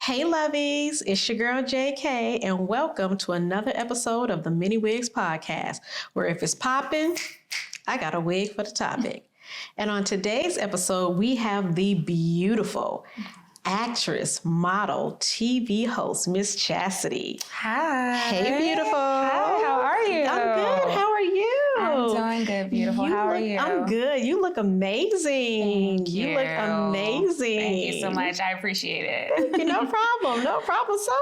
Hey lovies, it's your girl Jay Kay, and welcome to another episode of the Many Wigs Podcast, where if it's popping, I got a wig for the topic. And on today's episode, we have the beautiful actress, model, TV host, Miss Chasity. Hi. Hey, beautiful. Hi, how are you? I'm good. How are you? I'm doing good, beautiful. How are you? I'm good. You look amazing. Thank you. Look amazing. Thank you so much. I appreciate it. No problem. No problem. So,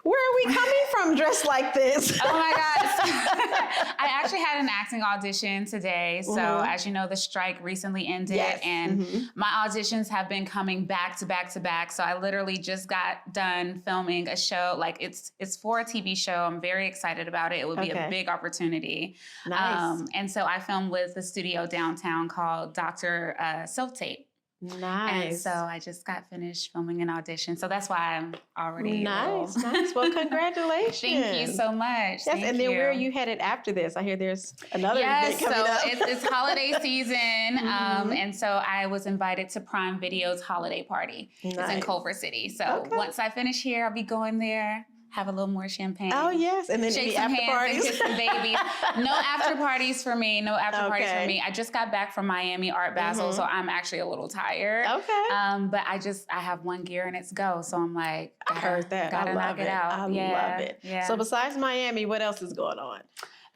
where are we coming from dressed like this? Oh my gosh. I actually had an acting audition today. So, as you know, the strike recently ended, and my auditions have been coming back to back to back. So, I literally just got done filming a show. Like, it's for a TV show. I'm very excited about it. It would be a big opportunity. Nice. And so I filmed with the studio downtown called Dr. Self Tape. Nice. And so I just got finished filming an audition. So that's why I'm already nice. Well, congratulations. Thank you so much. Yes, and then where are you headed after this? I hear there's another event coming up. It's holiday season. And so I was invited to Prime Video's holiday party. Nice. It's in Culver City. So once I finish here, I'll be going there. Have a little more champagne. Oh, yes. And then shake the some after hands parties. and kiss some babies. No after parties for me. No after parties for me. I just got back from Miami Art Basel, so I'm actually a little tired. Okay. But I have one gear and it's go. So I'm like, I heard that. Gotta knock it out. I love it. Yeah. So besides Miami, what else is going on?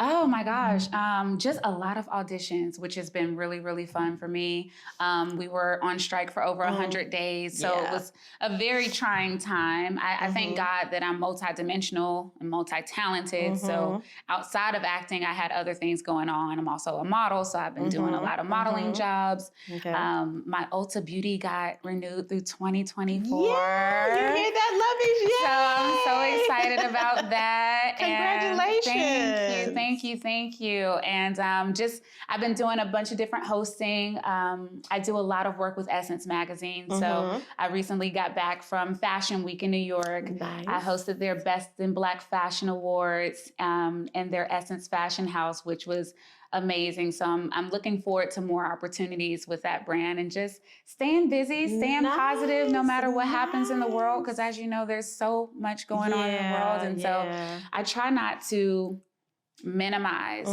Oh my gosh. Just a lot of auditions, which has been really, really fun for me. We were on strike for over 100 days. So it was a very trying time. I thank God that I'm multidimensional and multi-talented. So outside of acting, I had other things going on. I'm also a model. So I've been doing a lot of modeling jobs. Okay. My Ulta Beauty got renewed through 2024. Yeah, you hear that, lovies? Yay! So I'm so excited about that. Congratulations. Thank you. And I've been doing a bunch of different hosting. I do a lot of work with Essence Magazine. So I recently got back from Fashion Week in New York. Nice. I hosted their Best in Black Fashion Awards in their Essence Fashion House, which was amazing. So I'm looking forward to more opportunities with that brand and just staying busy, staying positive no matter what happens in the world. Because as you know, there's so much going on in the world. And so I try not to minimize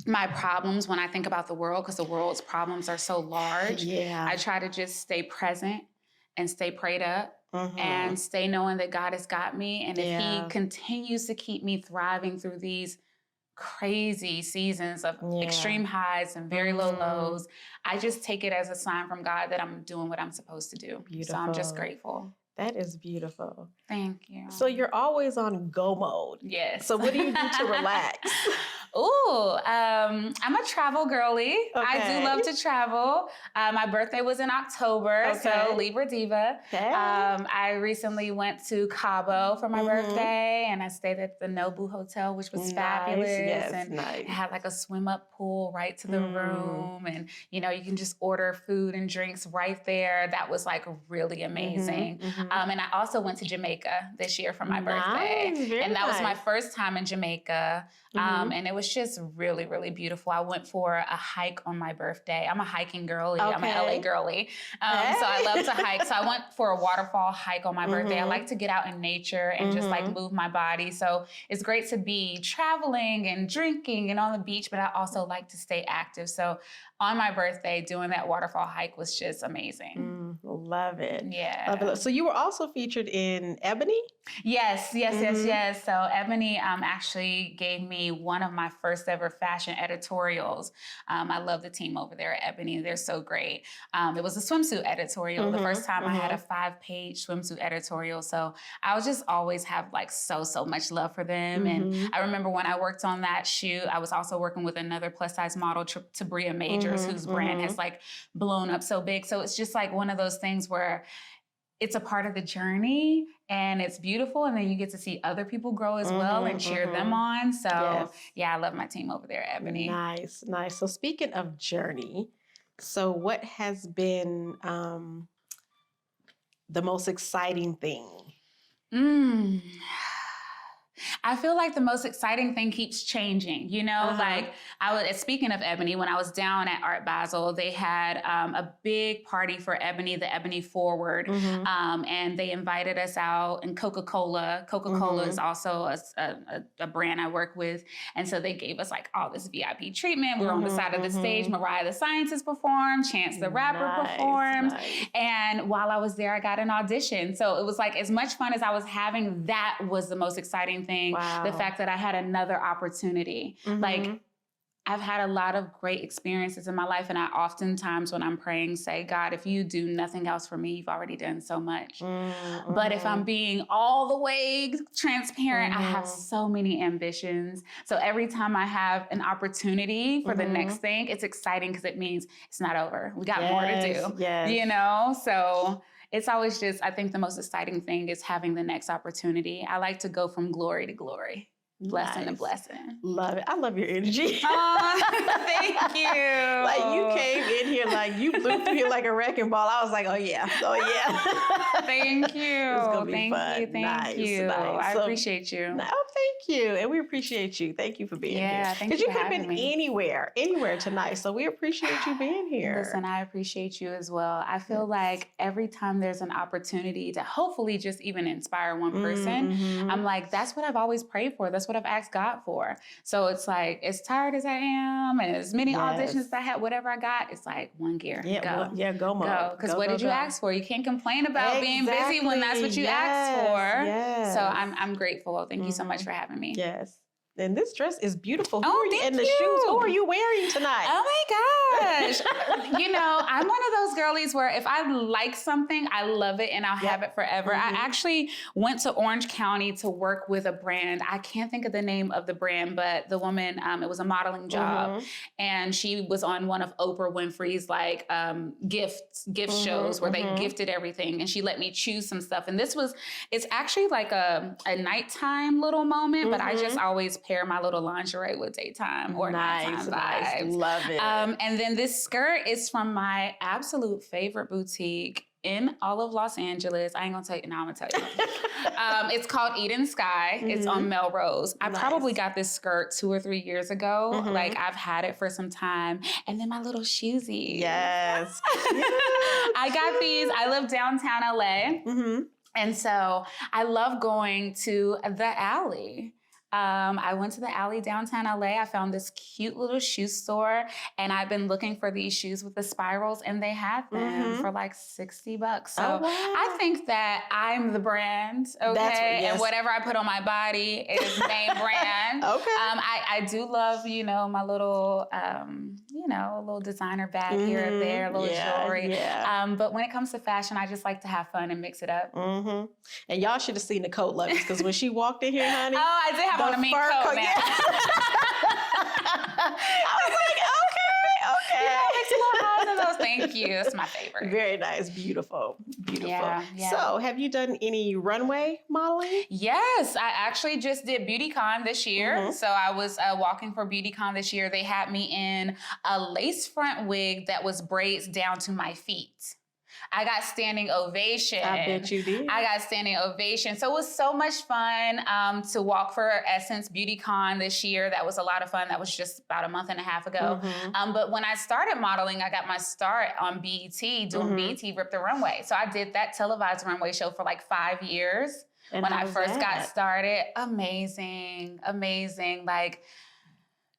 my problems when I think about the world, because the world's problems are so large. I try to just stay present and stay prayed up and stay knowing that God has got me. And if he continues to keep me thriving through these crazy seasons of extreme highs and very low lows, I just take it as a sign from God that I'm doing what I'm supposed to do. Beautiful. So I'm just grateful. That is beautiful. Thank you. So you're always on go mode. Yes. So what do you do to relax? Ooh, I'm a travel girly. Okay. I do love to travel. My birthday was in October, so Libra Diva. Okay. I recently went to Cabo for my birthday, and I stayed at the Nobu Hotel, which was fabulous. Yes, and it had like a swim up pool right to the room, and you can just order food and drinks right there. That was like really amazing. And I also went to Jamaica this year for my birthday, and that was my first time in Jamaica. And it was just really, really beautiful. I went for a hike on my birthday. I'm a hiking girly. I'm an LA girly. So I love to hike. So I went for a waterfall hike on my birthday. I like to get out in nature and just like move my body. So it's great to be traveling and drinking and on the beach, but I also like to stay active. So on my birthday, doing that waterfall hike was just amazing. Love it. Yeah. Love it. So you were also featured in Ebony? Yes. So Ebony actually gave me one of my first ever fashion editorials. I love the team over there at Ebony. They're so great. It was a swimsuit editorial. The first time I had a 5-page swimsuit editorial. So I would just always have like so much love for them. And I remember when I worked on that shoot, I was also working with another plus size model, Tabria Majors, whose brand has like blown up so big. So it's just like one of those things where it's a part of the journey and it's beautiful. And then you get to see other people grow as well and cheer them on. So I love my team over there at Ebony. Nice. So speaking of journey, so what has been the most exciting thing? I feel like the most exciting thing keeps changing, like speaking of Ebony, when I was down at Art Basel, they had a big party for Ebony, the Ebony Forward. And they invited us out, and Coca-Cola is also a brand I work with. And so they gave us like all this VIP treatment. We were on the side of the stage. Mariah the Scientist performed, Chance the Rapper performed. Nice. And while I was there, I got an audition. So it was like, as much fun as I was having, that was the most exciting thing. Wow. The fact that I had another opportunity. Like, I've had a lot of great experiences in my life, and I oftentimes, when I'm praying, say, God, if you do nothing else for me, you've already done so much. But if I'm being all the way transparent, I have so many ambitions. So every time I have an opportunity for the next thing, it's exciting because it means it's not over. We got more to do, So it's always just, I think the most exciting thing is having the next opportunity. I like to go from glory to glory. Blessing to blessing. Love it. I love your energy. Thank you. Like, you came in here like you blew through here like a wrecking ball. I was like, oh yeah. Thank you. It's gonna be fun. Thank you. I appreciate you. No, thank you. And we appreciate you. Thank you for being here. Thank you. Because you could have been anywhere tonight. So we appreciate you being here. Listen, I appreciate you as well. I feel like every time there's an opportunity to hopefully just even inspire one person, I'm like, that's what I've always prayed for. That's what I've asked God for. So it's like, as tired as I am and as many auditions as I had, whatever I got, it's like one gear. Go, Mom. Go. Because what did you ask for? You can't complain about being busy when that's what you asked for. Yes. So I'm grateful. Thank you so much for having me. Yes. And this dress is beautiful. And the shoes, who are you wearing tonight? Oh my gosh. I'm one of those girlies where if I like something, I love it and I'll have it forever. I actually went to Orange County to work with a brand. I can't think of the name of the brand, but the woman, it was a modeling job. And she was on one of Oprah Winfrey's like gift shows where they gifted everything. And she let me choose some stuff. And it's actually like a nighttime little moment, but I just always pair my little lingerie with daytime or nighttime vibes. Love it. And then this skirt is from my absolute favorite boutique in all of Los Angeles. I ain't gonna tell you. Now I'm gonna tell you. It's called Eden Sky. It's on Melrose. I probably got this skirt 2 or 3 years ago. Like, I've had it for some time. And then my little shoesies. Yes. I got these. I live downtown LA. And so I love going to the alley. I went to the alley downtown LA. I found this cute little shoe store, and I've been looking for these shoes with the spirals, and they had them for like $60. So I think that I'm the brand, okay? And whatever I put on my body is name brand. I do love, my little, a little designer bag here and there, a little jewelry. But when it comes to fashion, I just like to have fun and mix it up. And y'all should have seen the coat luggage, because when she walked in here, honey. Oh, I did have on a mink coat now. I was like, okay. Makes a little highs of those. Thank you. It's my favorite. Very nice. Beautiful. Yeah. So have you done any runway modeling? Yes. I actually just did BeautyCon this year. So I was walking for BeautyCon this year. They had me in a lace front wig that was braids down to my feet. I got standing ovation. I bet you did. I got standing ovation. So it was so much fun to walk for Essence BeautyCon this year. That was a lot of fun. That was just about a month and a half ago. But when I started modeling, I got my start on BET, doing BET Rip the Runway. So I did that televised runway show for like 5 years. And when I first got started. Amazing. Like,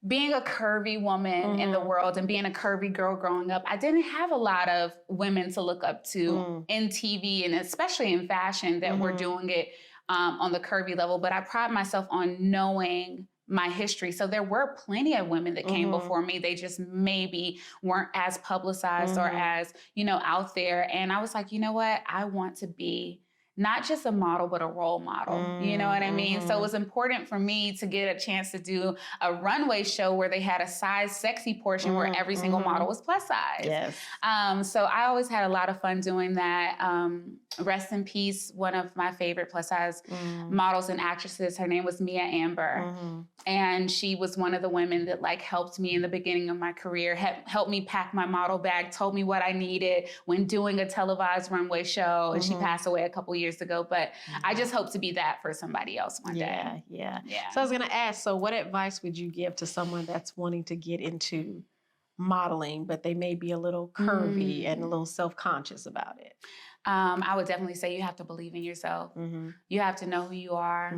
being a curvy woman in the world and being a curvy girl growing up, I didn't have a lot of women to look up to in TV and especially in fashion that were doing it on the curvy level. But I pride myself on knowing my history. So there were plenty of women that came before me. They just maybe weren't as publicized or as, out there. And I was like, you know what? I want to be not just a model, but a role model. You know what I mean? So it was important for me to get a chance to do a runway show where they had a size sexy portion where every single model was plus size. Yes. So I always had a lot of fun doing that. rest in peace, one of my favorite plus size models and actresses. Her name was Mia Amber. And she was one of the women that like helped me in the beginning of my career, helped me pack my model bag, told me what I needed when doing a televised runway show. And she passed away a couple years ago, but I just hope to be that for somebody else one day. Yeah. So I was going to ask, so what advice would you give to someone that's wanting to get into modeling, but they may be a little curvy and a little self-conscious about it? I would definitely say you have to believe in yourself. You have to know who you are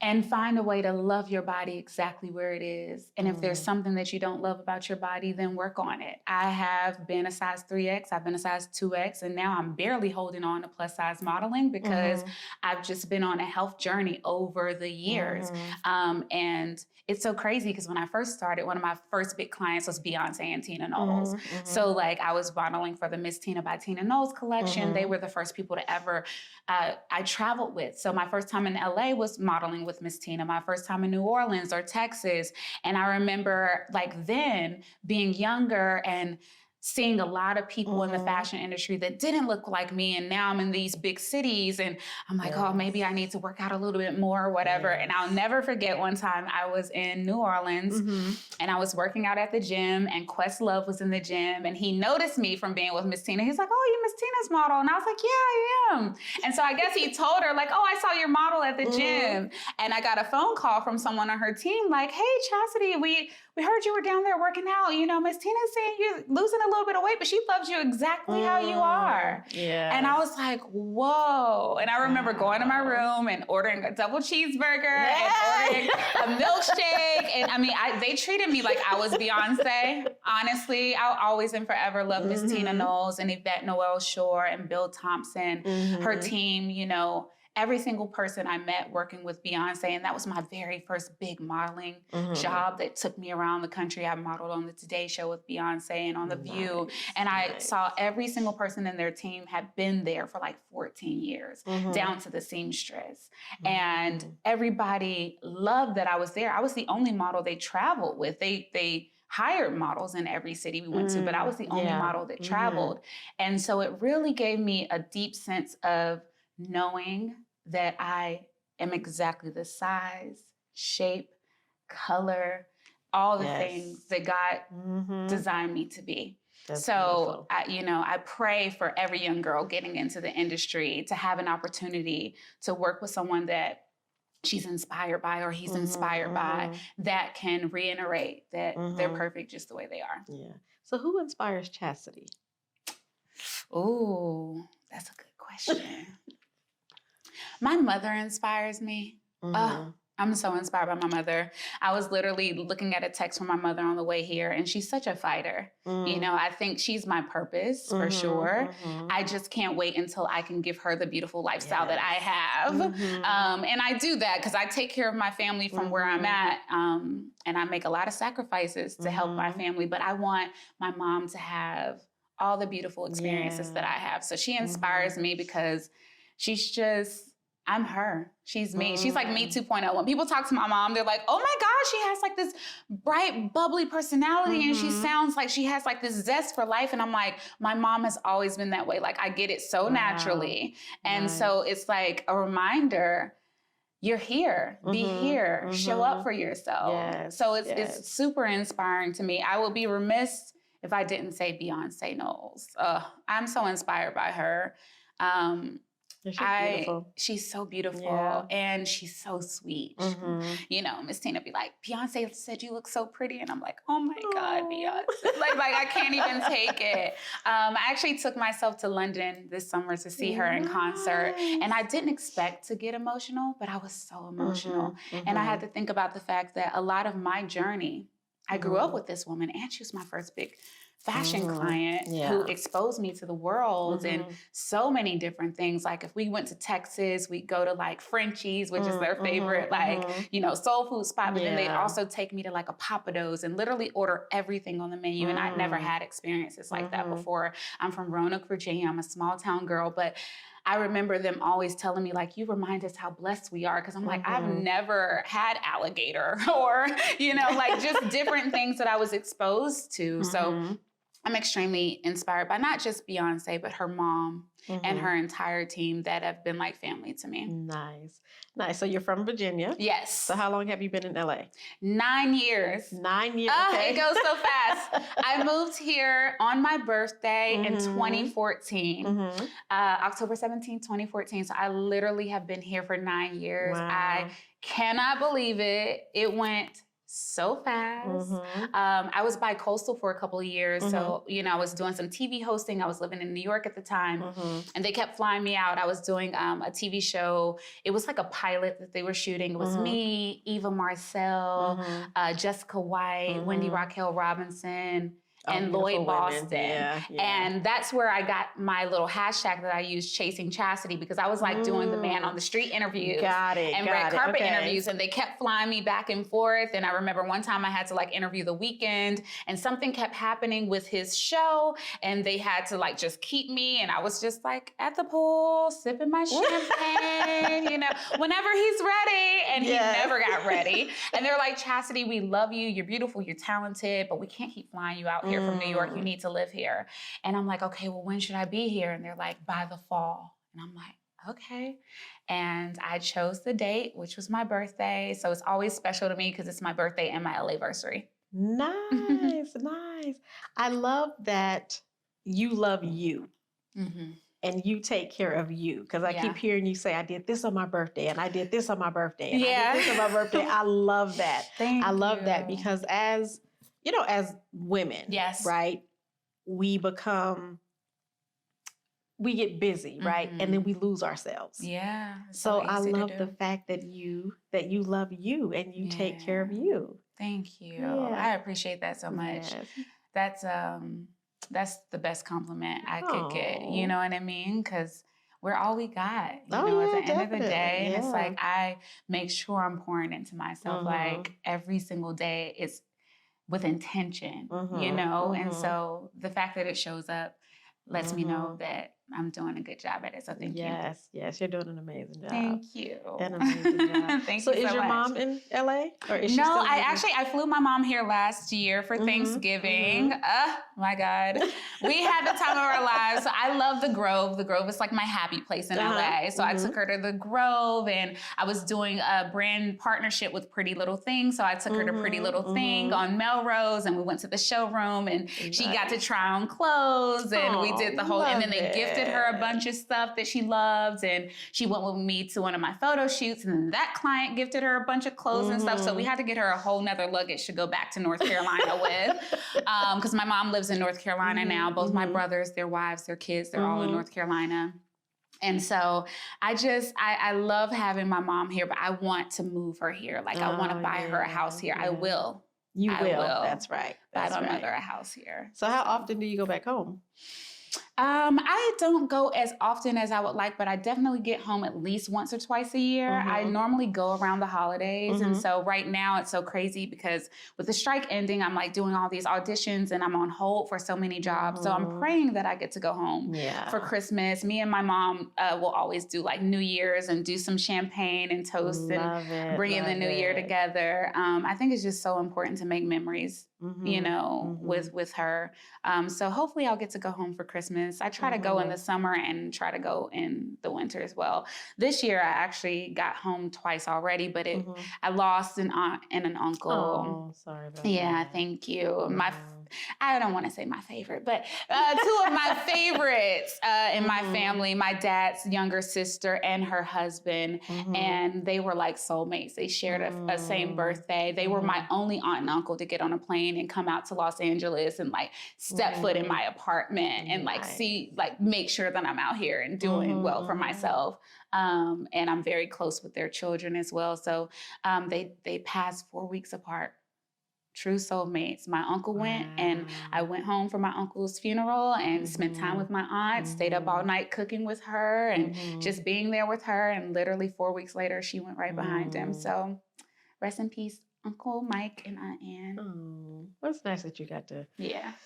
and find a way to love your body exactly where it is. And if there's something that you don't love about your body, then work on it. I have been a size 3X, I've been a size 2X, and now I'm barely holding on to plus size modeling because I've just been on a health journey over the years. And it's so crazy because when I first started, one of my first big clients was Beyonce and Tina Knowles. So like I was modeling for the Miss Tina by Tina Knowles collection. They were the first people to ever, I traveled with. So my first time in LA was modeling with Miss Tina, my first time in New Orleans or Texas. And I remember like then being younger and seeing a lot of people in the fashion industry that didn't look like me. And now I'm in these big cities and I'm like, oh, maybe I need to work out a little bit more or whatever. And I'll never forget one time I was in New Orleans and I was working out at the gym and Questlove was in the gym and he noticed me from being with Miss Tina. He's like, oh, you Miss Tina's model. And I was like, yeah, I am. And so I guess he told her like, oh, I saw your model at the gym. And I got a phone call from someone on her team like, hey, Chasity, we heard you were down there working out. You know, Miss Tina's saying you're losing a little bit of weight, but she loves you exactly how you are. And I was like, whoa. And I remember going to my room and ordering a double cheeseburger and ordering a milkshake. And I mean, they treated me like I was Beyonce. Honestly, I'll always and forever love Miss Tina Knowles and Yvette Noel Shore and Bill Thompson, her team, you know, every single person I met working with Beyonce, and that was my very first big modeling job that took me around the country. I modeled on the Today Show with Beyonce and on The View, and I saw every single person in their team had been there for like 14 years, down to the seamstress. And everybody loved that I was there. I was the only model they traveled with. They hired models in every city we went to, but I was the only model that traveled. And so it really gave me a deep sense of knowing that I am exactly the size, shape, color, all the things that God designed me to be. That's so, I pray for every young girl getting into the industry to have an opportunity to work with someone that she's inspired by or he's inspired by that can reiterate that they're perfect just the way they are. Yeah. So who inspires Chasity? Oh, that's a good question. My mother inspires me. I'm so inspired by my mother. I was literally looking at a text from my mother on the way here, and she's such a fighter. You know, I think she's my purpose for sure. I just can't wait until I can give her the beautiful lifestyle that I have. And I do that because I take care of my family from where I'm at. And I make a lot of sacrifices to help my family, but I want my mom to have all the beautiful experiences that I have. So she inspires me because she's just, I'm her. She's me. She's like me 2.0. When people talk to my mom, they're like, oh my gosh, she has like this bright, bubbly personality and she sounds like she has like this zest for life. And I'm like, my mom has always been that way. Like I get it so naturally. And so it's like a reminder, you're here, be here, show up for yourself. So it's super inspiring to me. I would be remiss if I didn't say Beyonce Knowles. I'm so inspired by her. She's beautiful. She's so beautiful and she's so sweet. You know, Miss Tina be like, Beyonce said you look so pretty. And I'm like, oh my God, Beyonce. like I can't even take it. I actually took myself to London this summer to see her in concert. And I didn't expect to get emotional, but I was so emotional. And I had to think about the fact that a lot of my journey, I grew up with this woman and she was my first big fashion client who exposed me to the world and so many different things. Like if we went to Texas, we'd go to like Frenchie's, which is their favorite, like, you know, soul food spot. But then they'd also take me to like a Papados and literally order everything on the menu. And I'd never had experiences like that before. I'm from Roanoke, Virginia. I'm a small town girl, but I remember them always telling me, like, you remind us how blessed we are. Because I'm like, I've never had alligator or, you know, like just different things that I was exposed to. So I'm extremely inspired by not just Beyonce, but her mom and her entire team that have been like family to me. Nice. So you're from Virginia? Yes. So how long have you been in LA? 9 years. 9 years. Okay. It goes so fast. I moved here on my birthday in 2014, October 17, 2014. So I literally have been here for 9 years. Wow. I cannot believe it. It went so fast. I was bi-coastal for a couple of years. So, I was doing some TV hosting. I was living in New York at the time. And they kept flying me out. I was doing a TV show. It was like a pilot that they were shooting. It was me, Eva Marcel, Jessica White, Wendy Raquel Robinson, and Lloyd Boston. Yeah. And that's where I got my little hashtag that I used, Chasing Chasity, because I was like doing the man on the street interviews and red carpet interviews, and they kept flying me back and forth. And I remember one time I had to like interview The Weeknd, and something kept happening with his show, and they had to like just keep me, and I was just like at the pool sipping my champagne, whenever he's ready, and he never got ready. And they're like, Chasity, we love you, you're beautiful, you're talented, but we can't keep flying you out here from New York. You need to live here. And I'm like, okay, well, when should I be here? And they're like, by the fall. And I'm like, okay. And I chose the date, which was my birthday. So it's always special to me because it's my birthday and my LA-versary. Nice. I love that you love you. And you take care of you. Because I keep hearing you say, I did this on my birthday, and I did this on my birthday, and I did this on my birthday. I love that. I love that because as women, right, we get busy, right? And then we lose ourselves. Yeah. So I love the fact that you love you and you take care of you. Thank you. Yeah. I appreciate that so much. Yes. That's the best compliment I could get. You know what I mean? Because we're all we got, at the end of the day. And it's like, I make sure I'm pouring into myself. Like every single day it's with intention, And so the fact that it shows up lets me know that I'm doing a good job at it. So thank you. Yes, you're doing an amazing job. Thank you. An amazing job. Thank so you so is your much. mom in LA? Or is she No, still I flew my mom here last year for Thanksgiving. My God. We had the time of our lives. So I love the Grove. The Grove is like my happy place in LA. So I took her to the Grove, and I was doing a brand partnership with Pretty Little Thing. So I took her to Pretty Little Thing on Melrose, and we went to the showroom, and she got to try on clothes, and we did the whole, and then they gifted her a bunch of stuff that she loved, and she went with me to one of my photo shoots, and then that client gifted her a bunch of clothes and stuff. So we had to get her a whole nother luggage to go back to North Carolina with, because my mom lives in North Carolina now. Both my brothers, their wives, their kids, they're all in North Carolina. And so I love having my mom here, but I want to move her here. Like I want to buy her a house here. I will. I will. That's right. Buy my mother a house here. So how often do you go back home? I don't go as often as I would like, but I definitely get home at least once or twice a year. I normally go around the holidays. And so right now it's so crazy because with the strike ending, I'm like doing all these auditions and I'm on hold for so many jobs. So I'm praying that I get to go home for Christmas. Me and my mom will always do like New Year's and do some champagne and toast and bring in the new year together. I think it's just so important to make memories, with her. So hopefully I'll get to go home for Christmas. I try to go in the summer and try to go in the winter as well. This year I actually got home twice already, but I lost an aunt and an uncle. Oh, sorry about that. Yeah, thank you. I don't want to say my favorite, but two of my favorites in my family, my dad's younger sister and her husband, and they were like soulmates. They shared a same birthday. They were my only aunt and uncle to get on a plane and come out to Los Angeles and like step foot in my apartment and like make sure that I'm out here and doing well for myself. And I'm very close with their children as well. So they passed 4 weeks apart. True soulmates. My uncle went and I went home for my uncle's funeral and spent time with my aunt, stayed up all night cooking with her and just being there with her. And literally 4 weeks later, she went right behind him. So rest in peace, Uncle Mike and Aunt Ann. Oh, well, it's nice that you got to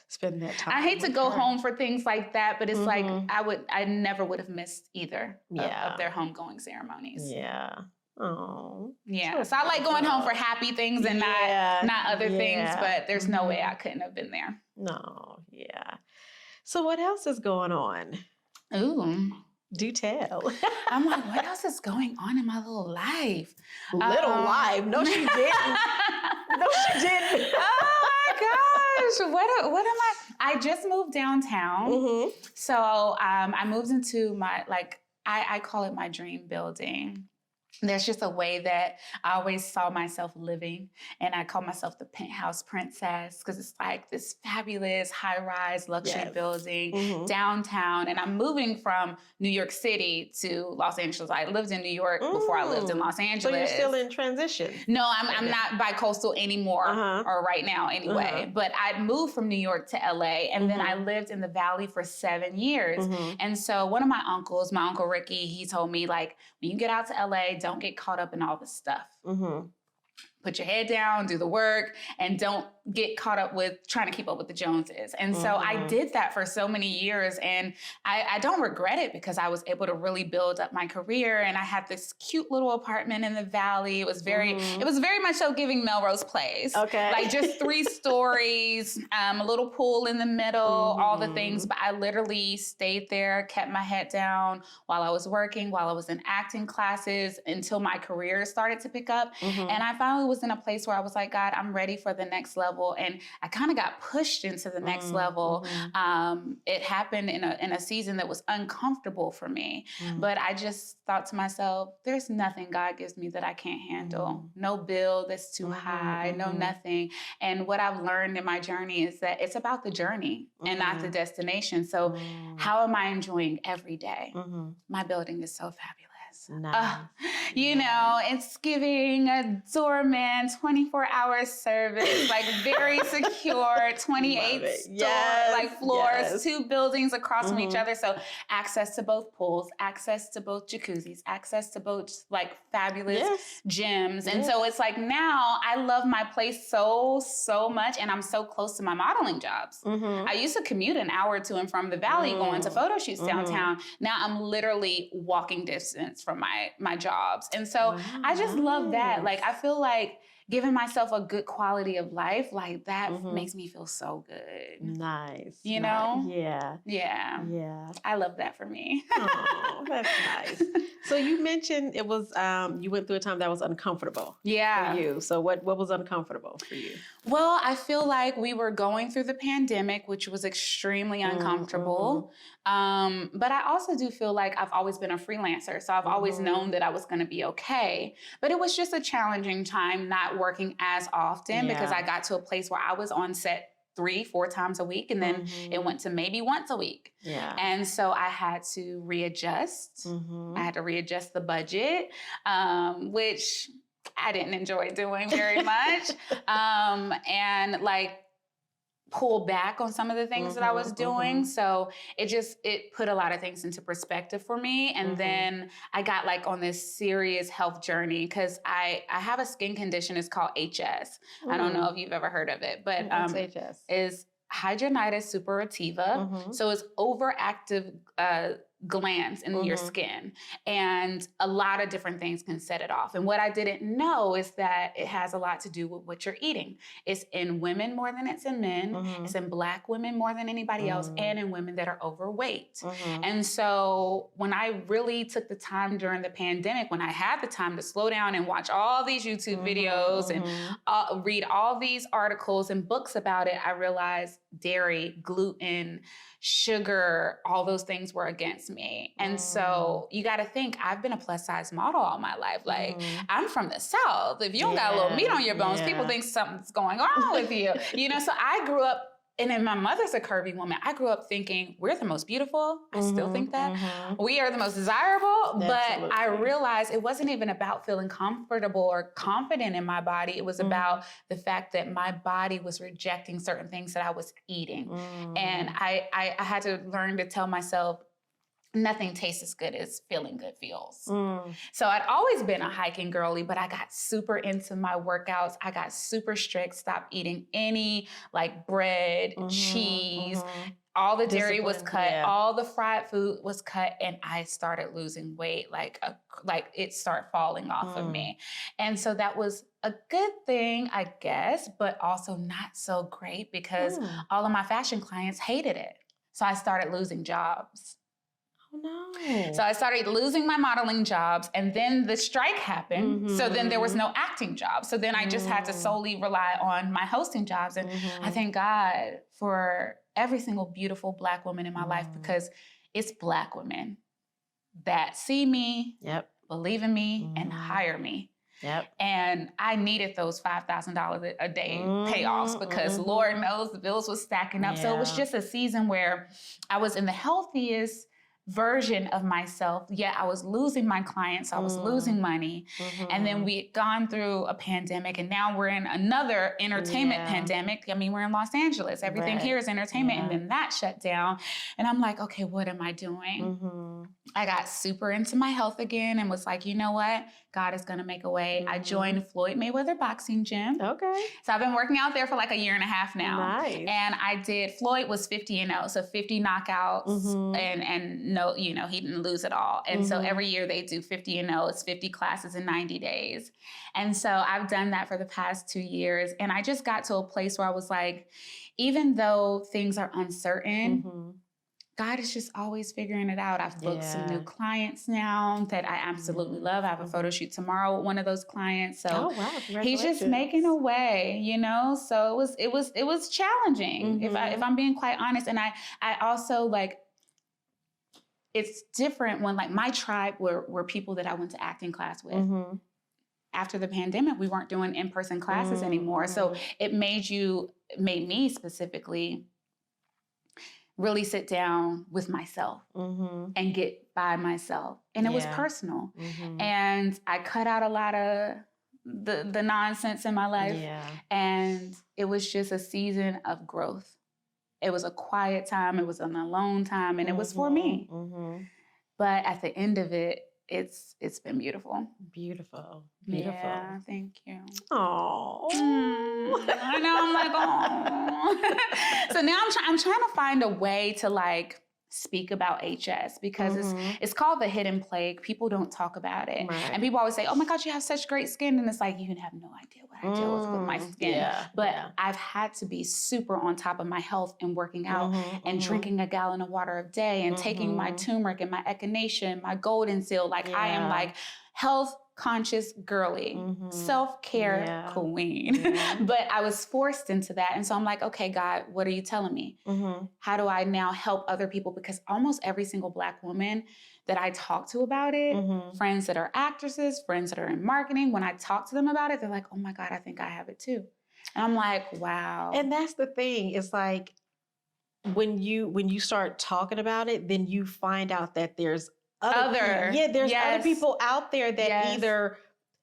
spend that time. I hate to go home for things like that, but it's like I never would have missed either of their homegoing ceremonies. Yeah. Oh. Yeah. So I like going home for happy things and not other things, but there's no way I couldn't have been there. No, yeah. So what else is going on? Ooh. Do tell. I'm like, what else is going on in my little life? Life? No, she didn't. No, she didn't. Oh my gosh. What am I just moved downtown. Mm-hmm. So I moved into my, I call it my dream building. There's just a way that I always saw myself living, and I call myself the penthouse princess because it's like this fabulous high-rise luxury building downtown. And I'm moving from New York City to Los Angeles. I lived in New York before I lived in Los Angeles. So you're still in transition? No, I'm not bi-coastal anymore, or right now anyway. But I moved from New York to LA, and then I lived in the Valley for 7 years. And so one of my uncles, my Uncle Ricky, he told me, like, when you get out to LA, don't get caught up in all this stuff. Put your head down, do the work, and don't get caught up with trying to keep up with the Joneses. And so I did that for so many years, and I don't regret it because I was able to really build up my career. And I had this cute little apartment in the Valley. It was very much so giving Melrose Place. Okay. Like just 3 stories, a little pool in the middle, all the things. But I literally stayed there, kept my head down while I was working, while I was in acting classes until my career started to pick up. And I finally was in a place where I was like, God, I'm ready for the next level. And I kind of got pushed into the next level. It happened in a season that was uncomfortable for me. But I just thought to myself, there's nothing God gives me that I can't handle. No bill that's too high, no nothing. And what I've learned in my journey is that it's about the journey and not the destination. So how am I enjoying every day? My building is so fabulous. Nice. You know, it's giving a doorman 24-hour service, like very secure, 28 floors, 2 buildings across from each other. So access to both pools, access to both jacuzzis, access to both like fabulous gyms. And so it's like now I love my place so much, and I'm so close to my modeling jobs. I used to commute an hour to and from the Valley going to photo shoots downtown. Now I'm literally walking distance from my jobs. And so I just love that. Like, I feel like giving myself a good quality of life, like that makes me feel so good. Nice. You know? Yeah. Yeah. Yeah. I love that for me. Oh, that's nice. So you mentioned it was, you went through a time that was uncomfortable for you. So what was uncomfortable for you? Well, I feel like we were going through the pandemic, which was extremely uncomfortable. But I also do feel like I've always been a freelancer. So I've always known that I was going to be okay. But it was just a challenging time not working as often because I got to a place where I was on set 3-4 times a week, and then it went to maybe once a week. And so I had to readjust. I had to readjust the budget, which I didn't enjoy doing very much. And like pull back on some of the things that I was doing. So it put a lot of things into perspective for me. And then I got like on this serious health journey because I have a skin condition. It's called HS. I don't know if you've ever heard of it, but HS? Is hidradenitis suppurativa. So it's overactive glands in your skin, and a lot of different things can set it off. And what I didn't know is that it has a lot to do with what you're eating. It's in women more than it's in men. It's in Black women more than anybody else, and in women that are overweight. And so when I really took the time during the pandemic, when I had the time to slow down and watch all these YouTube videos and read all these articles and books about it, I realized dairy, gluten, sugar, all those things were against me. And so you got to think, I've been a plus size model all my life. Like I'm from the South. If you don't got a little meat on your bones, people think something's going on with you. You know, so I grew up, and then my mother's a curvy woman. I grew up thinking we're the most beautiful. I still think that. We are the most desirable. But I realized it wasn't even about feeling comfortable or confident in my body. It was about the fact that my body was rejecting certain things that I was eating. And I had to learn to tell myself, nothing tastes as good as feeling good feels. So I'd always been a hiking girly, but I got super into my workouts. I got super strict, stopped eating any like bread, cheese. All the dairy was cut, all the fried food was cut, and I started losing weight, like it started falling off of me. And so that was a good thing, I guess, but also not so great because all of my fashion clients hated it. So I started losing jobs. Oh, no. So I started losing my modeling jobs, and then the strike happened. So then there was no acting jobs. So then I just had to solely rely on my hosting jobs. And I thank God for every single beautiful Black woman in my life, because it's Black women that see me, believe in me, and hire me. And I needed those $5,000 a day payoffs because Lord knows the bills was stacking up. So it was just a season where I was in the healthiest version of myself, yet I was losing my clients, I was losing money. And then we had gone through a pandemic, and now we're in another entertainment pandemic. I mean, we're in Los Angeles. Everything here is entertainment. And then that shut down. And I'm like, okay, what am I doing? I got super into my health again and was like, you know what? God is going to make a way. I joined Floyd Mayweather Boxing Gym. Okay. So I've been working out there for like a year and a half now. Nice. And I did, Floyd was 50-0, so 50 knockouts and no, you know, he didn't lose at all. And so every year they do 50-0, it's 50 classes in 90 days. And so I've done that for the past 2 years. And I just got to a place where I was like, even though things are uncertain, God is just always figuring it out. I've booked some new clients now that I absolutely love. I have a photo shoot tomorrow with one of those clients. So he's just making a way, you know? So it was challenging, if I'm being quite honest. And I also like, it's different when like my tribe were people that I went to acting class with. After the pandemic, we weren't doing in-person classes anymore. So it made me specifically really sit down with myself and get by myself. And it was personal. And I cut out a lot of the nonsense in my life. And it was just a season of growth. It was a quiet time. It was an alone time. And it was for me. But at the end of it, it's been beautiful. Beautiful. Yeah, thank you. Oh, I know. I'm like, oh. So now I'm trying to find a way to like speak about HS because it's called the hidden plague. People don't talk about it, and people always say, "Oh my God, you have such great skin," and it's like you have no idea what I deal with my skin. I've had to be super on top of my health and working out and drinking a gallon of water a day and taking my turmeric and my echinacea, my golden seal. Like I am like health conscious girly, self-care queen. But I was forced into that. And so I'm like, okay, God, what are you telling me? How do I now help other people? Because almost every single Black woman that I talk to about it, friends that are actresses, friends that are in marketing, when I talk to them about it, they're like, oh my God, I think I have it too. And I'm like, wow. And that's the thing. It's like when you start talking about it, then you find out that there's other people out there that either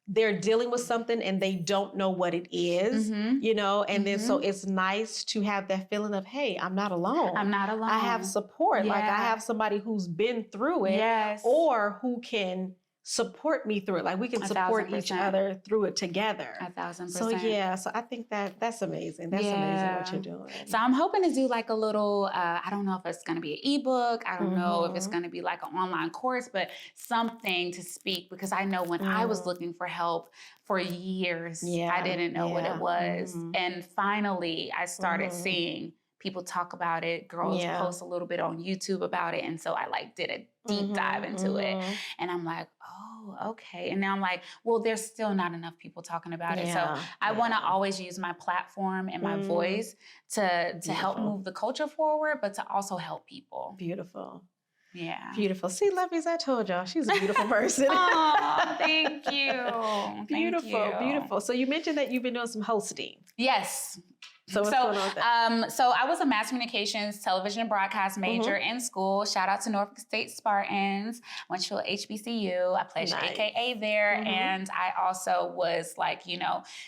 they're dealing with something and they don't know what it is, you know, and then so it's nice to have that feeling of, hey, I'm not alone. I'm not alone. I have support. Like I have somebody who's been through it or who can support me through it. Like we can support each other through it together. 1,000%. So so I think that's amazing. That's amazing what you're doing. So I'm hoping to do like a little, I don't know if it's going to be an ebook. I don't know if it's going to be like an online course, but something to speak, because I know when I was looking for help for years, I didn't know what it was. And finally I started seeing people talk about it. Girls post a little bit on YouTube about it. And so I like did a deep dive into it. And I'm like, oh, okay. And now I'm like, well, there's still not enough people talking about it. So I want to always use my platform and my voice to help move the culture forward, but to also help people. Beautiful. Yeah. Beautiful. See, Lovies, I told y'all she's a beautiful person. Oh, thank you. Beautiful, Thank you. Beautiful. So you mentioned that you've been doing some hosting. Yes. So what's going on with that? So I was a mass communications, television and broadcast major in school. Shout out to Norfolk State Spartans. Went to HBCU. I played AKA there. And I also was like,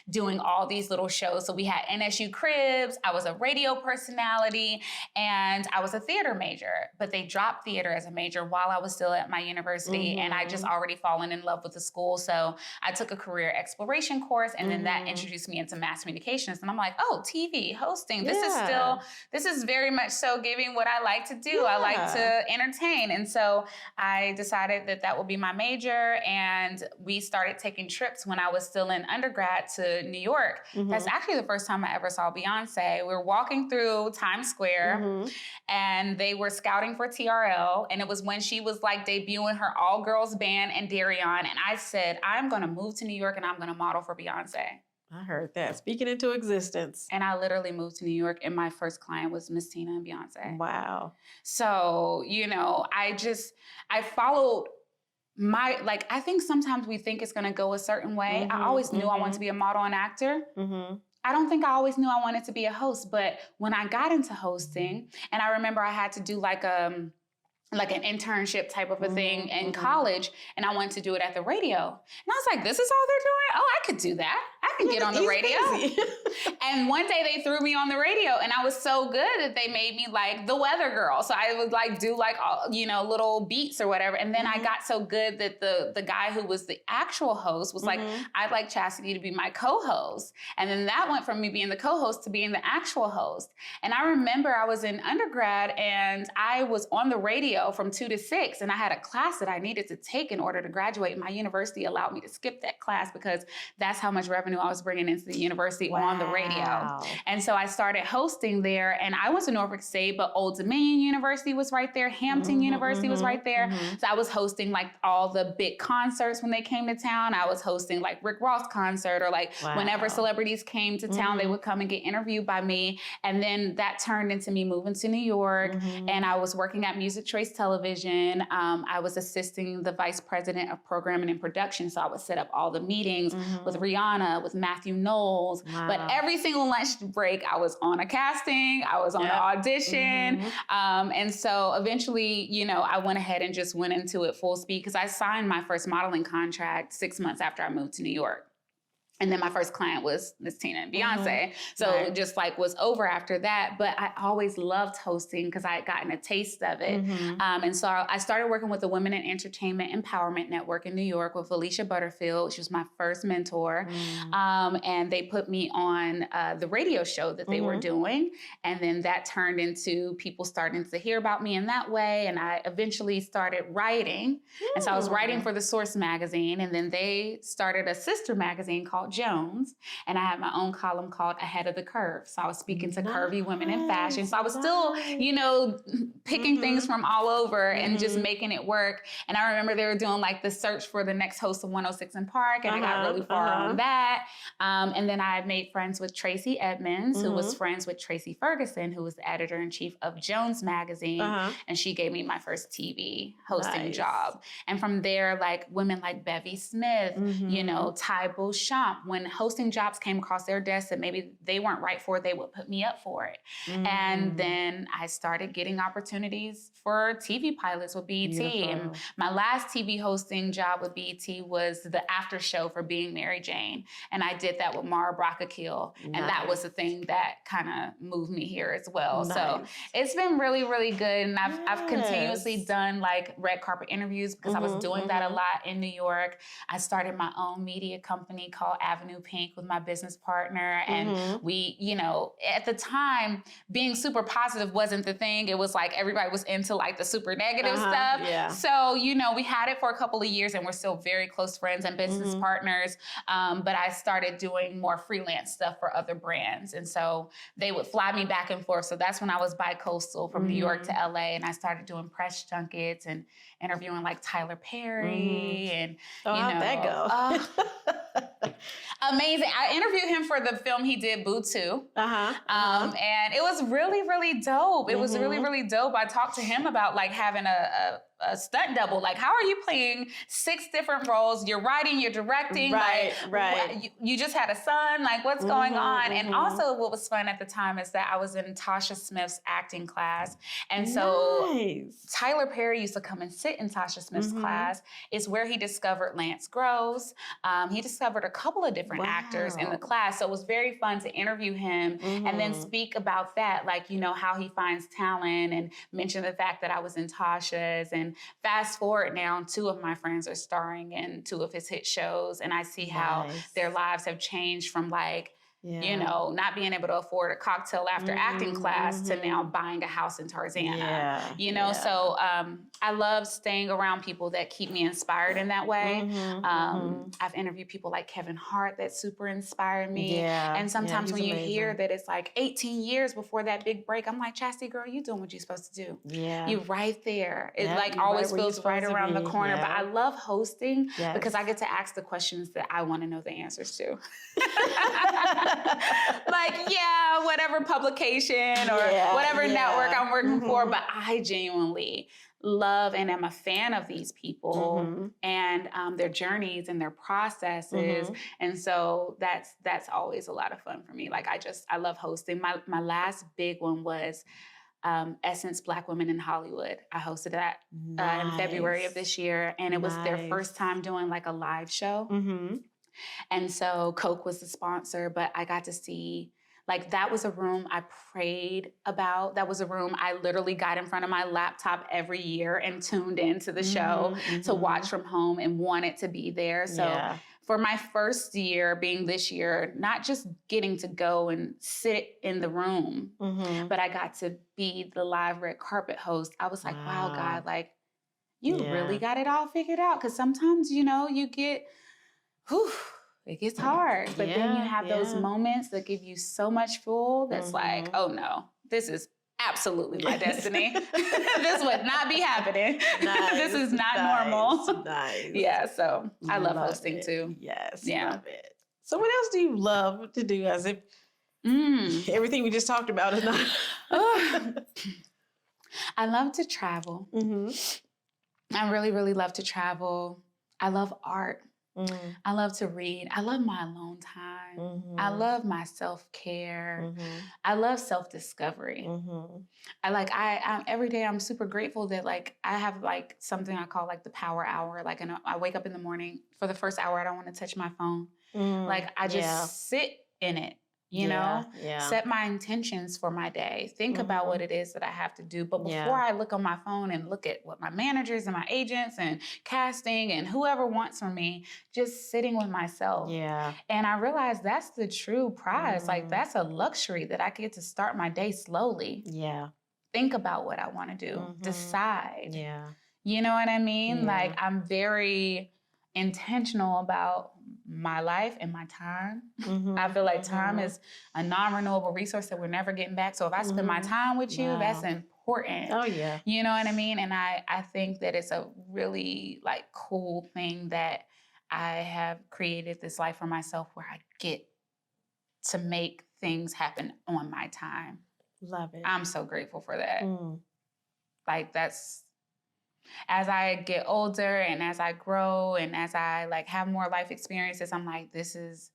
doing all these little shows. So we had NSU Cribs. I was a radio personality and I was a theater major, but they dropped theater as a major while I was still at my university. And I just already fallen in love with the school. So I took a career exploration course and then that introduced me into mass communications. And I'm like, oh, TV, hosting. This is very much so giving what I like to do. I like to entertain. And so I decided that would be my major. And we started taking trips when I was still in undergrad to New York. That's actually the first time I ever saw Beyonce. We were walking through Times Square and they were scouting for TRL. And it was when she was like debuting her all girls band and Darion. And I said, I'm going to move to New York and I'm going to model for Beyonce. I heard that. Speaking into existence. And I literally moved to New York and my first client was Miss Tina and Beyonce. Wow. So, I followed I think sometimes we think it's going to go a certain way. I always knew I wanted to be a model and actor. I don't think I always knew I wanted to be a host, but when I got into hosting, and I remember I had to do like an internship type of a thing in college, and I wanted to do it at the radio. And I was like, this is all they're doing? Oh, I could do that. I can get on the radio. And one day they threw me on the radio, and I was so good that they made me like the weather girl. So I would like do like, little beats or whatever. And then I got so good that the guy who was the actual host was like, I'd like Chasity to be my co-host. And then that went from me being the co-host to being the actual host. And I remember I was in undergrad and I was on the radio from 2 to 6, and I had a class that I needed to take in order to graduate. My university allowed me to skip that class because that's how much revenue I was bringing into the university on the radio. And so I started hosting there, and I went to Norfolk State, but Old Dominion University was right there. Hampton University was right there. So I was hosting like all the big concerts when they came to town. I was hosting like Rick Ross concert, or like whenever celebrities came to town, they would come and get interviewed by me. And then that turned into me moving to New York, and I was working at Music Choice Television. I was assisting the vice president of programming and production. So I would set up all the meetings with Rihanna, with Matthew Knowles. But every single lunch break, I was on a casting, I was on an audition. And so eventually, I went ahead and just went into it full speed because I signed my first modeling contract 6 months after I moved to New York. And then my first client was Miss Tina and Beyonce. So it just like was over after that. But I always loved hosting because I had gotten a taste of it. And so I started working with the Women in Entertainment Empowerment Network in New York with Alicia Butterfield. She was my first mentor. And they put me on the radio show that they were doing. And then that turned into people starting to hear about me in that way. And I eventually started writing. And so I was writing for the Source magazine. And then they started a sister magazine called Jones, and I had my own column called Ahead of the Curve. So I was speaking to curvy women in fashion. So I was still, picking things from all over and just making it work. And I remember they were doing like the search for the next host of 106 in Park, and I got really far on that. And then I made friends with Tracy Edmonds, who was friends with Tracy Ferguson, who was the editor-in-chief of Jones magazine. And she gave me my first TV hosting job. And from there, like women like Bevy Smith, Ty Beauchamp, when hosting jobs came across their desk that maybe they weren't right for, they would put me up for it. And then I started getting opportunities for TV pilots with BET. Beautiful. And my last TV hosting job with BET was the after show for Being Mary Jane. And I did that with Mara Brockakil. And that was the thing that kind of moved me here as well. So it's been really, really good. And I've continuously done like red carpet interviews because I was doing that a lot in New York. I started my own media company called Avenue Pink with my business partner. And we, at the time, being super positive wasn't the thing. It was like everybody was into like the super negative stuff. Yeah. So, we had it for a couple of years and we're still very close friends and business partners. But I started doing more freelance stuff for other brands. And so they would fly me back and forth. So that's when I was bi-coastal from New York to LA. And I started doing press junkets and interviewing like Tyler Perry and, how'd that go? Amazing. I interviewed him for the film he did, Boo 2. And it was really, really dope. It was really, really dope. I talked to him about like having a a stunt double. Like, how are you playing 6 different roles? You're writing, you're directing. Right, like, right. You just had a son. Like, what's going on? And also, what was fun at the time is that I was in Tasha Smith's acting class, and so Tyler Perry used to come and sit in Tasha Smith's class. It's where he discovered Lance Gross. He discovered a couple of different actors in the class. So it was very fun to interview him and then speak about that, like, you know, how he finds talent, and mention the fact that I was in Tasha's. And fast forward now, 2 of my friends are starring in 2 of his hit shows. And I see how their lives have changed from like, you know, not being able to afford a cocktail after acting class to now buying a house in Tarzana, you know? So I love staying around people that keep me inspired in that way. I've interviewed people like Kevin Hart that super inspired me. And sometimes when you hear that it's like 18 years before that big break, I'm like, Chasity girl, you doing what you're supposed to do. You're right there. It like always feels right around the corner. But I love hosting because I get to ask the questions that I want to know the answers to. Like, whatever publication or whatever network I'm working for, but I genuinely love and am a fan of these people and their journeys and their processes. And so that's always a lot of fun for me. Like, I love hosting. My last big one was Essence Black Women in Hollywood. I hosted that in February of this year, and it was their first time doing like a live show. And so Coke was the sponsor, but I got to see, like, that was a room I prayed about. That was a room I literally got in front of my laptop every year and tuned into the show to watch from home and wanted to be there. So for my first year being this year, not just getting to go and sit in the room, but I got to be the live red carpet host. I was like, wow, God, like, you really got it all figured out. Because sometimes, you know, you get... it gets hard, but then you have those moments that give you so much fuel that's like, oh no, this is absolutely my destiny. This would not be happening. This is not normal. Yeah, so I love hosting too. Love it. So what else do you love to do, as if everything we just talked about is not... I love to travel. I really, really love to travel. I love art. I love to read. I love my alone time. I love my self-care. I love self-discovery. I every day I'm super grateful that like I have like something I call like the power hour. Like, I wake up in the morning, for the first hour I don't want to touch my phone. Like, I just sit in it. You know, set my intentions for my day. Think about what it is that I have to do. But before I look on my phone and look at what my managers and my agents and casting and whoever wants from me, just sitting with myself. And I realized that's the true prize. Like, that's a luxury that I get to start my day slowly. Think about what I want to do. Decide. You know what I mean? Like, I'm very intentional about my life and my time. I feel like time is a non-renewable resource that we're never getting back. So if I spend my time with you, that's important. You know what I mean? And I think that it's a really like cool thing that I have created this life for myself where I get to make things happen on my time. Love it. I'm so grateful for that. Like, that's... as I get older and as I grow and as I like have more life experiences, I'm like, this is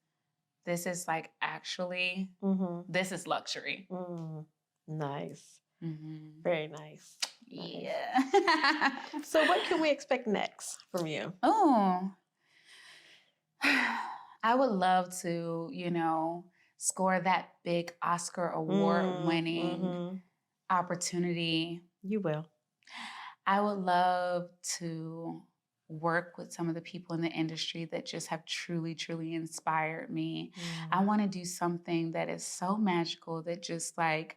like actually, this is luxury. Nice. Very nice. Yeah. So what can we expect next from you? Oh, I would love to, you know, score that big Oscar award winning opportunity. You will. I would love to work with some of the people in the industry that just have truly, truly inspired me. I want to do something that is so magical that just like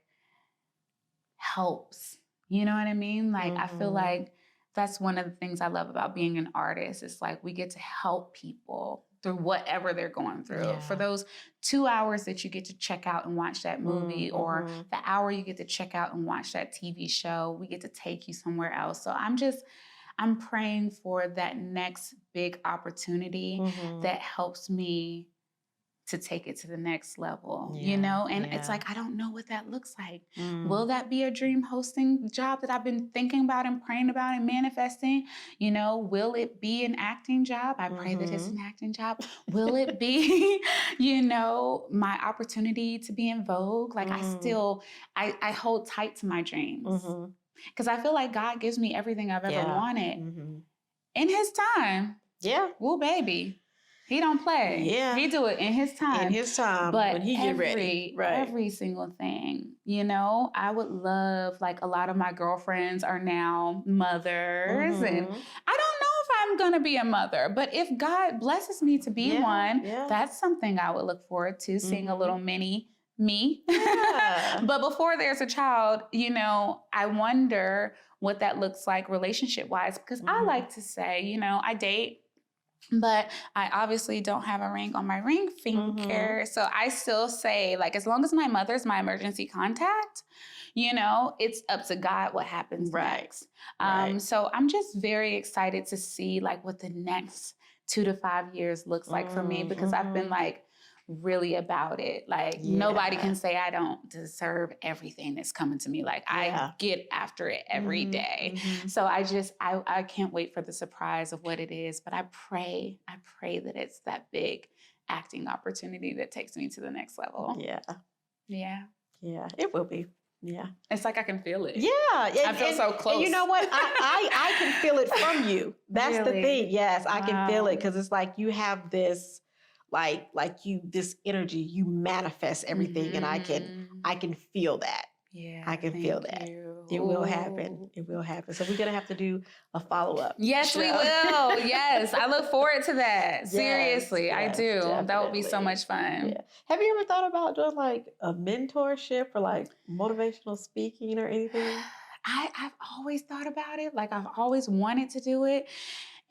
helps. You know what I mean? Like, I feel like that's one of the things I love about being an artist. It's like we get to help people through whatever they're going through. For those 2 hours that you get to check out and watch that movie, or the hour you get to check out and watch that TV show, we get to take you somewhere else. So I'm praying for that next big opportunity that helps me to take it to the next level, Yeah, And yeah. it's like, I don't know what that looks like. Mm. Will that be a dream hosting job that I've been thinking about and praying about and manifesting? Will it be an acting job? I pray that it's an acting job. Will it be, my opportunity to be in Vogue? Like I hold tight to my dreams because I feel like God gives me everything I've ever wanted in his time. Yeah. Woo, baby. He don't play. Yeah. He do it in his time. In his time, but when he get ready. Right. Every single thing, I would love, like a lot of my girlfriends are now mothers and I don't know if I'm going to be a mother, but if God blesses me to be one, that's something I would look forward to, seeing a little mini me. Yeah. But before there's a child, I wonder what that looks like relationship wise, because I like to say, I date, but I obviously don't have a ring on my ring finger. So I still say, like, as long as my mother's my emergency contact, it's up to God what happens next. So I'm just very excited to see like what the next 2 to 5 years looks like for me, because I've been like really about it. Like nobody can say I don't deserve everything that's coming to me. Like I get after it every day. So I can't wait for the surprise of what it is. But I pray that it's that big acting opportunity that takes me to the next level. Yeah. Yeah. Yeah. It will be. Yeah. It's like I can feel it. Yeah. I feel so close. And you know what? I can feel it from you. That's the thing. Yes, I can feel it, because it's like you have this this energy, you manifest everything, and I can feel that. Yeah. I can feel that. It will happen. It will happen. So we're going to have to do a follow-up. Yes, we will. Yes. I look forward to that. Seriously, I do. Definitely. That would be so much fun. Yeah. Have you ever thought about doing like a mentorship or like motivational speaking or anything? I've always thought about it. Like I've always wanted to do it.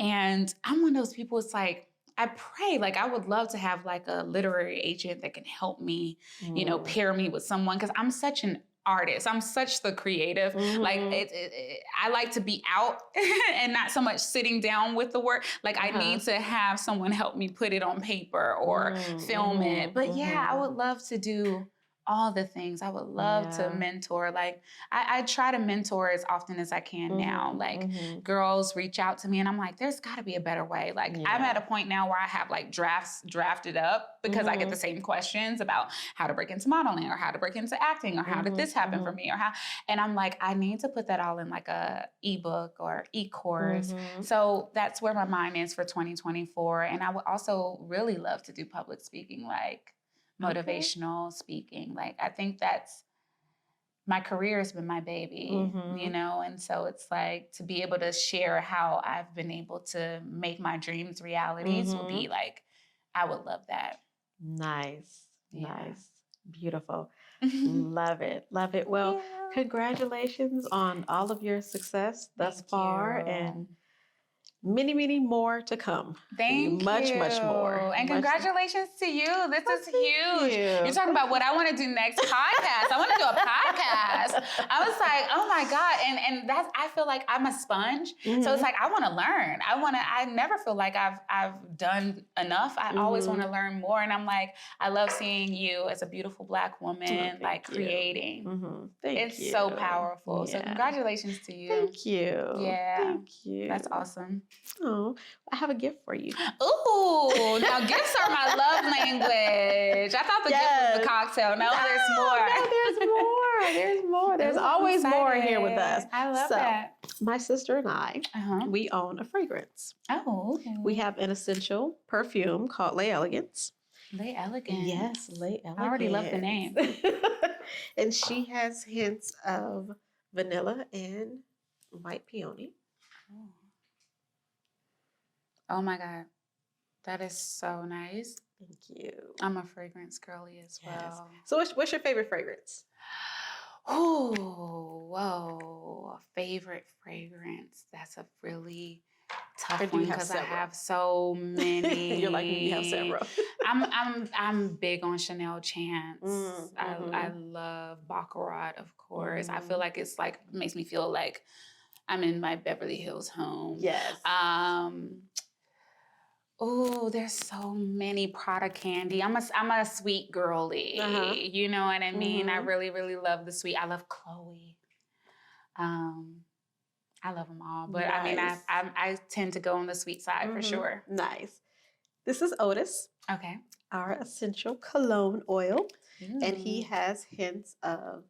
And I'm one of those people, it's like, I pray, like I would love to have like a literary agent that can help me, pair me with someone, because I'm such an artist. I'm such the creative. Like I like to be out and not so much sitting down with the work. Like I need to have someone help me put it on paper or film it. But yeah, I would love to do all the things. I would love to mentor. Like I try to mentor as often as I can now. Like girls reach out to me and I'm like, there's gotta be a better way. Like I'm at a point now where I have like drafts drafted up because I get the same questions about how to break into modeling or how to break into acting or how did this happen for me or how, and I'm like, I need to put that all in like a ebook or e-course. So that's where my mind is for 2024. And I would also really love to do public speaking, like motivational speaking. Like I think that's my career has been my baby, and so it's like to be able to share how I've been able to make my dreams realities will be like, I would love that. Nice. Beautiful. Love it. Well, congratulations on all of your success thus far, and many, many more to come. Thank you. Much more. And congratulations to you. This is huge. You're talking about what I want to do next podcast. I want to do a podcast. I was like, oh my God. And that's, I feel like I'm a sponge. So it's like, I want to learn. I never feel like I've done enough. I always want to learn more. And I'm like, I love seeing you as a beautiful Black woman, creating. It's so powerful. So congratulations to you. Thank you. Yeah. Thank you. That's awesome. Oh, I have a gift for you. Ooh, now gifts are my love language. I thought the gift was the cocktail. No, there's more. No, there's more. There's always more here with us. I love that. My sister and I, we own a fragrance. Oh. Okay. We have an essential perfume called Les Elegance. Les Elegance. Yes, Les Elegance. I already love the name. And she has hints of vanilla and white peony. Oh my God. That is so nice. Thank you. I'm a fragrance girly as well. So what's your favorite fragrance? Oh, whoa. A favorite fragrance. That's a really tough one because I have so many. You're like me, you have several. I'm big on Chanel Chance. I love Baccarat, of course. I feel like it's like makes me feel like I'm in my Beverly Hills home. Yes. Oh, there's so many Prada candy. I'm a sweet girly. You know what I mean? I really, really love the sweet. I love Chloe. I love them all, but I mean, I tend to go on the sweet side for sure. Nice. This is Otis. Okay. Our essential cologne oil, and he has hints of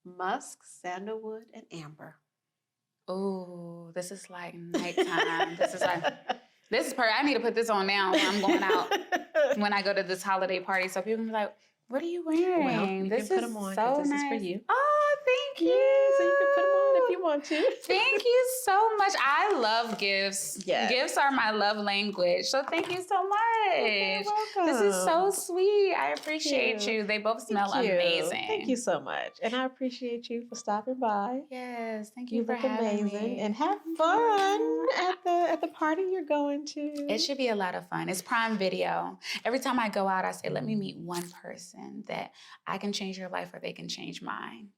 musk, sandalwood, and amber. Oh, this is like nighttime. This is perfect. I need to put this on now when I'm going out when I go to this holiday party. So people can be like, "What are you wearing?" Well, you this can is put them on, so this nice. is for you. Oh, thank you. Yeah, so you can put them on if you want to. Thank you so much. I love gifts. Yes. Gifts are my love language. So thank you so much. You're welcome. This is so sweet. I appreciate you. They both smell amazing. Thank you so much. And I appreciate you for stopping by. Yes, thank you for look having amazing. me. And have fun at the party you're going to. It should be a lot of fun. It's Prime Video. Every time I go out, I say, let me meet one person that I can change your life or they can change mine.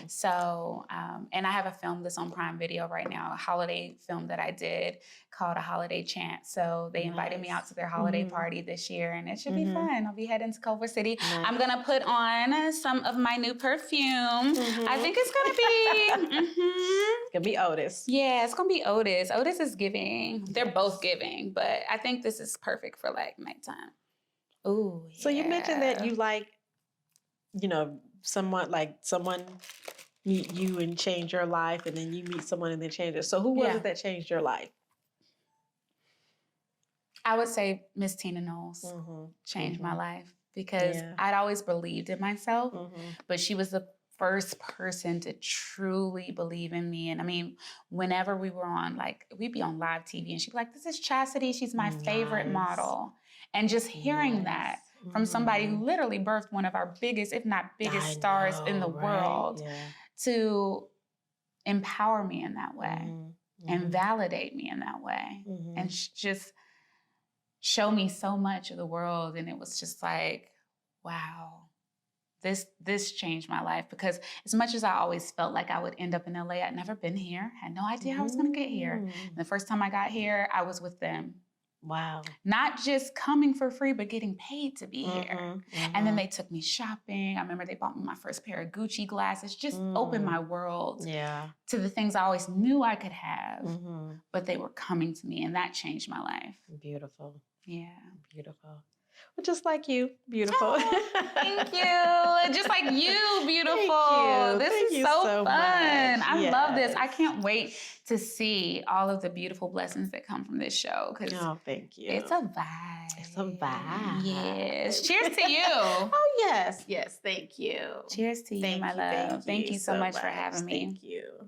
So, and I have a film that's on Prime Video right now, a holiday film that I did called A Holiday Chant. So they invited me out to their holiday party this year, and it should be fun. I'll be heading to Culver City. Nice. I'm going to put on some of my new perfume. I think it's going to be... It's going to be Otis. Yeah, it's going to be Otis. Otis is giving. They're both giving, but I think this is perfect for like nighttime. Ooh, yeah. So you mentioned that you like, someone meet you and change your life, and then you meet someone and then change it. So who was it that changed your life? I would say Miss Tina Knowles changed my life because I'd always believed in myself, but she was the first person to truly believe in me. And I mean, whenever we were on, we'd be on live TV and she'd be like, this is Chasity. She's my favorite model. And just hearing that from somebody who literally birthed one of our biggest, if not biggest stars in the world, to empower me in that way and validate me in that way and just show me so much of the world. And it was just like, wow, this changed my life, because as much as I always felt like I would end up in LA, I'd never been here, had no idea how I was gonna get here. And the first time I got here, I was with them. Wow. Not just coming for free, but getting paid to be here. And then they took me shopping. I remember they bought me my first pair of Gucci glasses, just opened my world to the things I always knew I could have, but they were coming to me, and that changed my life. Beautiful. Yeah. Beautiful. Well, just like you, beautiful. Oh, thank you. Just like you, beautiful. This is so fun. I love this. I can't wait to see all of the beautiful blessings that come from this show. Thank you. It's a vibe. It's a vibe. Yes. Cheers to you. Oh, yes. Yes. Thank you. Cheers to you, my love. Thank you so much for having me. Thank you.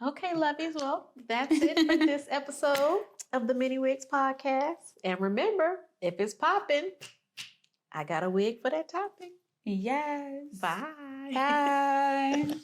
Okay, lovies. Well, that's it for this episode of the Many Wigs Podcast. And remember, if it's popping, I got a wig for that topic. Yes. Bye. Bye.